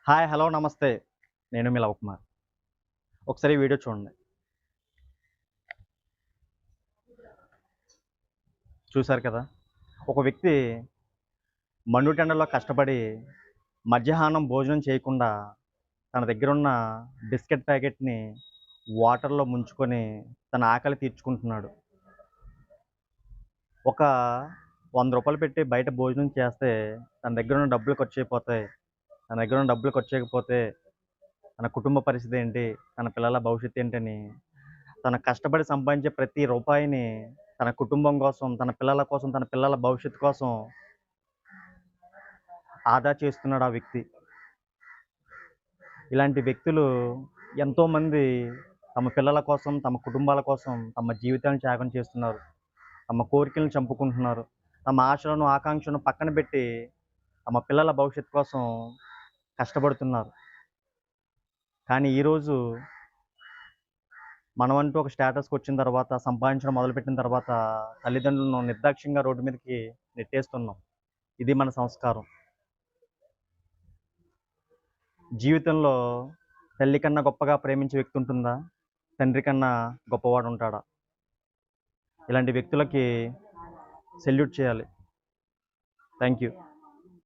Hi! Hello! నమస్తే. నేను మీ లవకుమార్. ఒకసారి ఈ వీడియో చూడండి. చూసారు కదా! ఒక వ్యక్తి మండుటెండలో కష్టపడి మధ్యాహ్నం భోజనం చేయకుండా తన దగ్గరున్న బిస్కెట్ ప్యాకెట్‌ని వాటర్‌లో ముంచుకొని తన ఆకలి తీర్చుకుంటున్నాడు. ఒక రూ. 100 పెట్టి బయట భోజనం చేస్తే తన దగ్గరున్న డబ్బులు ఖర్చయిపోతాయి. తన దగ్గరున్న డబ్బులు ఖర్చయ్యకపోతే తన కుటుంబ పరిస్థితి ఏంటి? తన పిల్లల భవిష్యత్తు ఏంటని తను కష్టపడి సంపాదించే ప్రతి రూపాయిని తన కుటుంబం కోసం, తన పిల్లల కోసం, తన పిల్లల భవిష్యత్తు కోసం ఆదా చేస్తున్నాడు ఆ వ్యక్తి. ఇలాంటి వ్యక్తులు ఎంతోమంది తమ పిల్లల కోసం, తమ కుటుంబాల కోసం తమ జీవితాలను త్యాగం చేస్తున్నారు. తమ కోరికలను చంపుకుంటున్నారు. తమ ఆశలను, ఆకాంక్షలను పక్కన పెట్టి తమ పిల్లల భవిష్యత్తు కోసం కష్టపడుతున్నారు. కానీ ఈరోజు మనమంటూ ఒక స్టేటస్‌కొచ్చిన తర్వాత, సంపాదించడం మొదలుపెట్టిన తర్వాత తల్లిదండ్రులను నిర్దాక్షిణ్యంగా రోడ్డు మీదకి నెట్టేస్తున్నాం. ఇది మన సంస్కారం. జీవితంలో తల్లి కన్నా గొప్పగా ప్రేమించే వ్యక్తి ఉంటుందా? తండ్రి కన్నా గొప్పవాడుంటాడా? ఇలాంటి వ్యక్తులకి సెల్యూట్ చేయాలి. Thank you.